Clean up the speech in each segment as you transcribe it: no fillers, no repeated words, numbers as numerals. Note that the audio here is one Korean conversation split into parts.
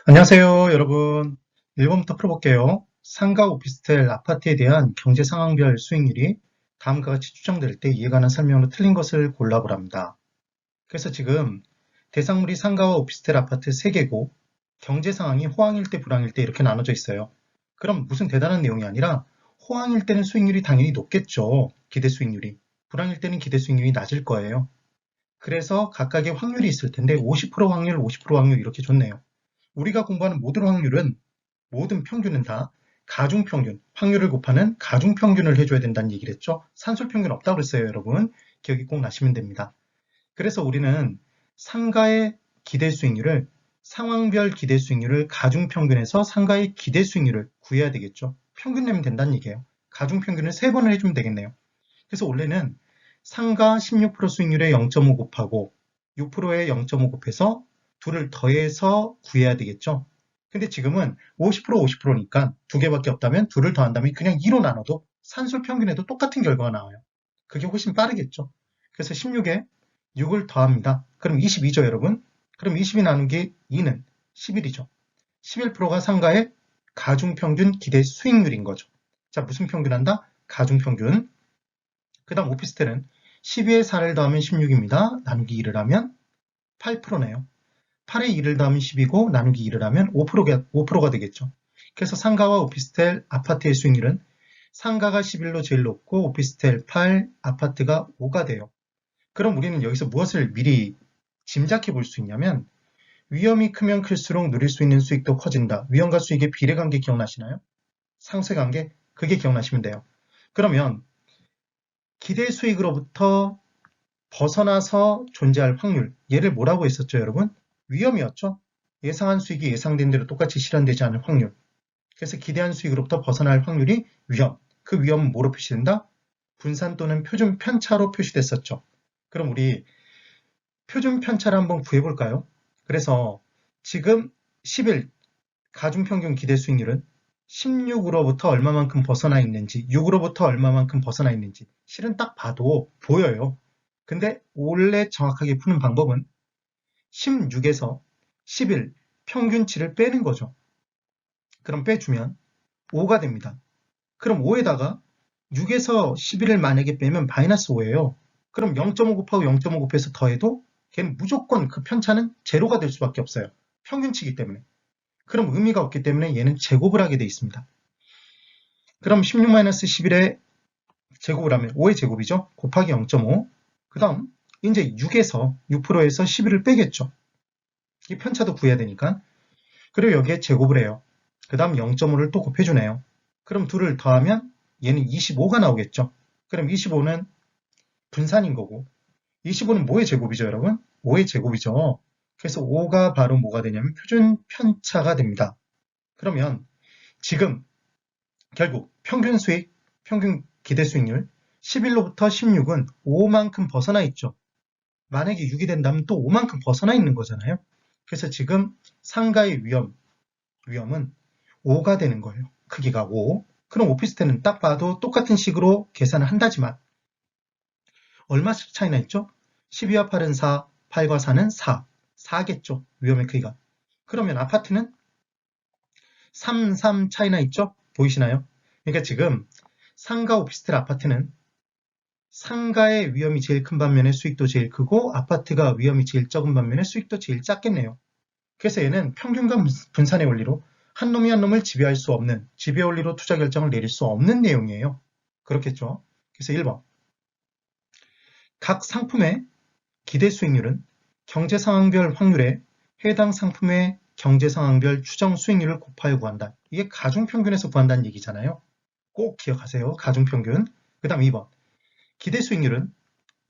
안녕하세요, 여러분. 1번부터 풀어볼게요. 상가 오피스텔 아파트에 대한 경제 상황별 수익률이 다음과 같이 추정될 때 이에 관한 설명으로 틀린 것을 골라보랍니다. 그래서 지금 대상물이 상가와 오피스텔 아파트 3개고 경제 상황이 호황일 때, 불황일 때 이렇게 나눠져 있어요. 그럼 무슨 대단한 내용이 아니라 호황일 때는 수익률이 당연히 높겠죠. 기대 수익률이. 불황일 때는 기대 수익률이 낮을 거예요. 그래서 각각의 확률이 있을 텐데 50% 확률, 50% 확률 이렇게 줬네요. 우리가 공부하는 모든 확률은 모든 평균은 다 가중평균, 확률을 곱하는 가중평균을 해줘야 된다는 얘기를 했죠. 산술평균 없다고 그랬어요, 여러분. 기억이 꼭 나시면 됩니다. 그래서 우리는 상가의 기대 수익률을 상황별 기대 수익률을 가중평균해서 상가의 기대 수익률을 구해야 되겠죠. 평균 내면 된다는 얘기예요. 가중평균을 3번을 해주면 되겠네요. 그래서 원래는 상가 16% 수익률에 0.5 곱하고 6%에 0.5 곱해서 둘을 더해서 구해야 되겠죠. 근데 지금은 50% 50%니까 두 개밖에 없다면 둘을 더한다면 그냥 2로 나눠도 산술 평균에도 똑같은 결과가 나와요. 그게 훨씬 빠르겠죠. 그래서 16에 6을 더합니다. 그럼 22죠, 여러분. 그럼 22 나누기 2는 11이죠. 11%가 상가의 가중평균 기대 수익률인 거죠. 자, 무슨 평균한다? 가중평균. 그 다음 오피스텔은 12에 4를 더하면 16입니다. 나누기 2를 하면 8%네요. 8에 2를 더하면 10이고 나누기 2를 하면 5%가 되겠죠. 그래서 상가와 오피스텔 아파트의 수익률은 상가가 11로 제일 높고 오피스텔 8, 아파트가 5가 돼요. 그럼 우리는 여기서 무엇을 미리 짐작해 볼 수 있냐면 위험이 크면 클수록 누릴 수 있는 수익도 커진다. 위험과 수익의 비례관계 기억나시나요? 상쇄관계? 그게 기억나시면 돼요. 그러면 기대 수익으로부터 벗어나서 존재할 확률, 얘를 뭐라고 했었죠, 여러분? 위험이었죠. 예상한 수익이 예상된 대로 똑같이 실현되지 않을 확률. 그래서 기대한 수익으로부터 벗어날 확률이 위험. 그 위험은 뭐로 표시된다? 분산 또는 표준 편차로 표시됐었죠. 그럼 우리 표준 편차를 한번 구해볼까요? 그래서 지금 10일 가중평균 기대 수익률은 16으로부터 얼마만큼 벗어나 있는지, 6으로부터 얼마만큼 벗어나 있는지 실은 딱 봐도 보여요. 근데 원래 정확하게 푸는 방법은 16에서 11 평균치를 빼는 거죠. 그럼 빼주면 5가 됩니다. 그럼 5에다가 6에서 11을 만약에 빼면 마이너스 5예요. 그럼 0.5 곱하고 0.5 곱해서 더해도 걔는 무조건 그 편차는 제로가 될 수밖에 없어요. 평균치이기 때문에. 그럼 의미가 없기 때문에 얘는 제곱을 하게 돼 있습니다. 그럼 16-11의 제곱을 하면 5의 제곱이죠. 곱하기 0.5. 그 다음 이제 6에서 6%에서 11을 빼겠죠. 이 편차도 구해야 되니까. 그리고 여기에 제곱을 해요. 그 다음 0.5를 또 곱해주네요. 그럼 둘을 더하면 얘는 25가 나오겠죠. 그럼 25는 분산인 거고 25는 뭐의 제곱이죠, 여러분? 5의 제곱이죠. 그래서 5가 바로 뭐가 되냐면 표준 편차가 됩니다. 그러면 지금 결국 평균 수익, 평균 기대 수익률 11로부터 16은 5만큼 벗어나 있죠. 만약에 6이 된다면 또 5만큼 벗어나 있는 거잖아요. 그래서 지금 상가의 위험은 5가 되는 거예요. 크기가 5. 그럼 오피스텔은 딱 봐도 똑같은 식으로 계산을 한다지만 얼마씩 차이나 있죠? 12와 8은 4, 8과 4는 4. 4겠죠. 위험의 크기가. 그러면 아파트는 3, 3 차이나 있죠? 보이시나요? 그러니까 지금 상가 오피스텔 아파트는 상가의 위험이 제일 큰 반면에 수익도 제일 크고 아파트가 위험이 제일 적은 반면에 수익도 제일 작겠네요. 그래서 얘는 평균과 분산의 원리로 한 놈이 한 놈을 지배할 수 없는, 지배 원리로 투자 결정을 내릴 수 없는 내용이에요. 그렇겠죠? 그래서 1번. 각 상품의 기대 수익률은 경제 상황별 확률에 해당 상품의 경제 상황별 추정 수익률을 곱하여 구한다. 이게 가중평균에서 구한다는 얘기잖아요. 꼭 기억하세요. 가중평균. 그 다음 2번. 기대 수익률은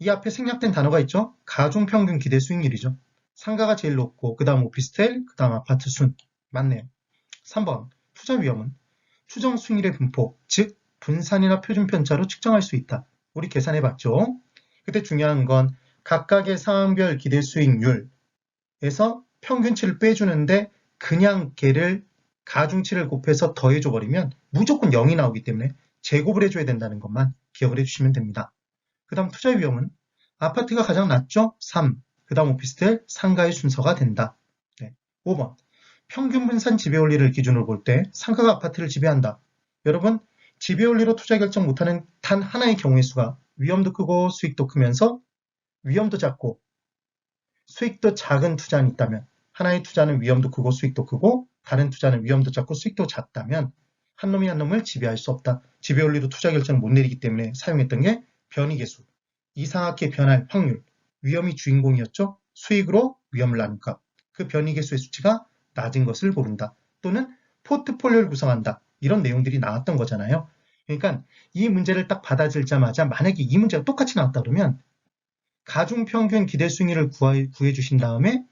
이 앞에 생략된 단어가 있죠? 가중평균 기대 수익률이죠. 상가가 제일 높고 그 다음 오피스텔, 그 다음 아파트 순. 맞네요. 3번. 투자 위험은 추정 수익률의 분포, 즉 분산이나 표준 편차로 측정할 수 있다. 우리 계산해봤죠? 그때 중요한 건 각각의 상황별 기대 수익률에서 평균치를 빼주는데 그냥 걔를 가중치를 곱해서 더해줘버리면 무조건 0이 나오기 때문에 제곱을 해줘야 된다는 것만 기억을 해주시면 됩니다. 그 다음 투자 위험은 아파트가 가장 낮죠? 3. 그 다음 오피스텔, 상가의 순서가 된다. 네. 5번. 평균 분산 지배원리를 기준으로 볼 때 상가가 아파트를 지배한다. 여러분, 지배원리로 투자 결정 못하는 단 하나의 경우의 수가 위험도 크고 수익도 크면서 위험도 작고 수익도 작은 투자는 있다면, 하나의 투자는 위험도 크고 수익도 크고 다른 투자는 위험도 작고 수익도 작다면 한 놈이 한 놈을 지배할 수 없다. 지배원리로 투자 결정을 못 내리기 때문에 사용했던 게 변이계수, 이상하게 변할 확률, 위험이 주인공이었죠. 수익으로 위험을 나눈 값. 그 변이계수의 수치가 낮은 것을 고른다. 또는 포트폴리오를 구성한다. 이런 내용들이 나왔던 거잖아요. 그러니까 이 문제를 딱 받아들자마자 만약에 이 문제가 똑같이 나왔다 그러면 가중평균 기대 수익률을 구해 주신 다음에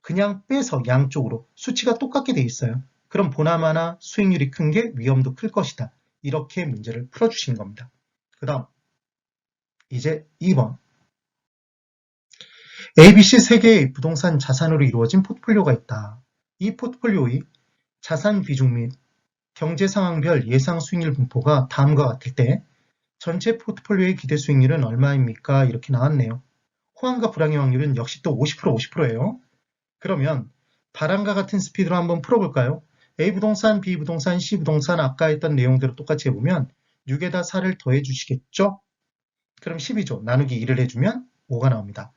그냥 빼서 양쪽으로 수치가 똑같게 돼 있어요. 그럼 보나마나 수익률이 큰 게 위험도 클 것이다. 이렇게 문제를 풀어주시는 겁니다. 그 다음 이제 2번 ABC 3개의 부동산 자산으로 이루어진 포트폴리오가 있다. 이 포트폴리오의 자산 비중 및 경제 상황별 예상 수익률 분포가 다음과 같을 때 전체 포트폴리오의 기대 수익률은 얼마입니까? 이렇게 나왔네요. 호황과 불황의 확률은 역시 또 50%, 50%예요. 그러면 바람과 같은 스피드로 한번 풀어볼까요? A 부동산, B 부동산, C 부동산 아까 했던 내용대로 똑같이 해보면 6에다 4를 더해 주시겠죠? 그럼 10이죠. 나누기 2를 해주면 5가 나옵니다.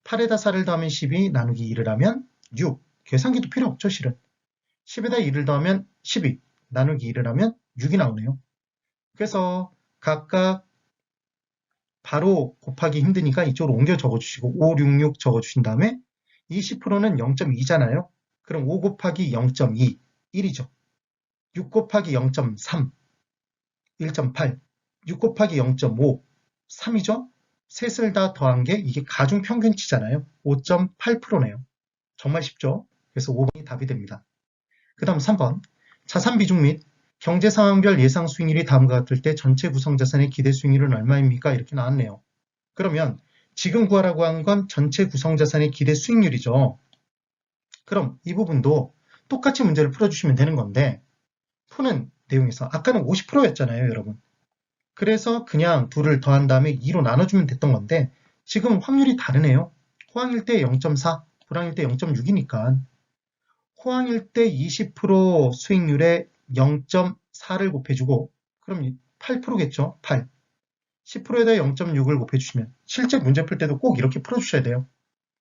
8에다 4를 더하면 12, 나누기 2를 하면 6. 계산기도 필요 없죠, 실은. 10에다 2를 더하면 12, 나누기 2를 하면 6이 나오네요. 그래서 각각 바로 곱하기 힘드니까 이쪽으로 옮겨 적어주시고 5, 6, 6 적어주신 다음에 20%는 0.2잖아요. 그럼 5 곱하기 0.2, 1이죠. 6 곱하기 0.3, 1.8, 6 곱하기 0.5, 3이죠. 셋을 다 더한 게 이게 가중평균치잖아요. 5.8%네요. 정말 쉽죠? 그래서 5번이 답이 됩니다. 그 다음 3번 자산 비중 및 경제 상황별 예상 수익률이 다음과 같을 때 전체 구성 자산의 기대 수익률은 얼마입니까? 이렇게 나왔네요. 그러면 지금 구하라고 한 건 전체 구성 자산의 기대 수익률이죠. 그럼 이 부분도 똑같이 문제를 풀어주시면 되는 건데 푸는 내용에서 아까는 50%였잖아요, 여러분. 그래서 그냥 둘을 더한 다음에 2로 나눠주면 됐던 건데 지금 확률이 다르네요. 호황일 때 0.4, 불황일 때 0.6이니까 호황일 때 20% 수익률에 0.4를 곱해주고 그럼 8%겠죠? 8. 10%에다 0.6을 곱해주시면 실제 문제 풀 때도 꼭 이렇게 풀어주셔야 돼요.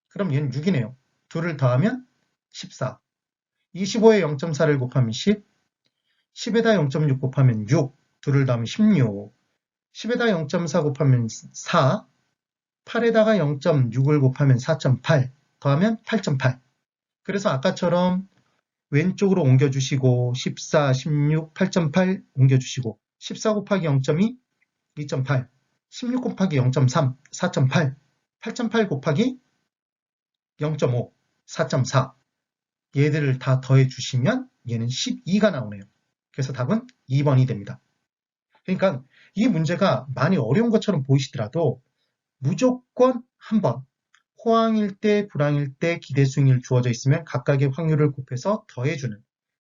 그럼 얘는 6이네요. 둘을 더하면 14. 25에 0.4를 곱하면 10. 10에다 0.6 곱하면 6. 둘을 더하면 16. 10에다 0.4 곱하면 4. 8에다가 0.6을 곱하면 4.8. 더하면 8.8. 그래서 아까처럼 왼쪽으로 옮겨주시고 14, 16, 8.8 옮겨주시고 14 곱하기 0.2, 2.8, 16 곱하기 0.3, 4.8, 8.8 곱하기 0.5, 4.4 얘들을 다 더해주시면 얘는 12가 나오네요. 그래서 답은 2번이 됩니다. 그러니까 이 문제가 많이 어려운 것처럼 보이시더라도 무조건 한번 호황일 때, 불황일 때 기대 수익률 주어져 있으면 각각의 확률을 곱해서 더해주는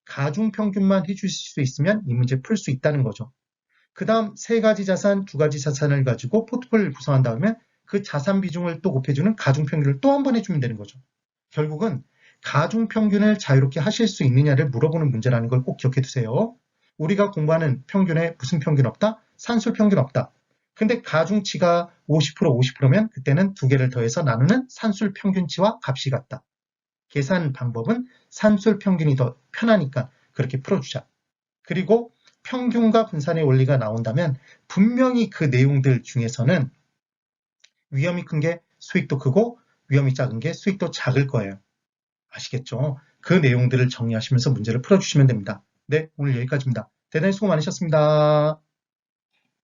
가중평균만 해주실 수 있으면 이 문제 풀 수 있다는 거죠. 그 다음 세 가지 자산, 두 가지 자산을 가지고 포트폴리오를 구성한 다음에 그 자산 비중을 또 곱해주는 가중평균을 또 한 번 해주면 되는 거죠. 결국은 가중평균을 자유롭게 하실 수 있느냐를 물어보는 문제라는 걸 꼭 기억해 두세요. 우리가 공부하는 평균에 무슨 평균 없다? 산술 평균 없다. 근데 가중치가 50%, 50%면 그때는 두 개를 더해서 나누는 산술 평균치와 값이 같다. 계산 방법은 산술 평균이 더 편하니까 그렇게 풀어주자. 그리고 평균과 분산의 원리가 나온다면 분명히 그 내용들 중에서는 위험이 큰 게 수익도 크고 위험이 작은 게 수익도 작을 거예요. 아시겠죠? 그 내용들을 정리하시면서 문제를 풀어주시면 됩니다. 네, 오늘 여기까지입니다. 대단히 수고 많으셨습니다.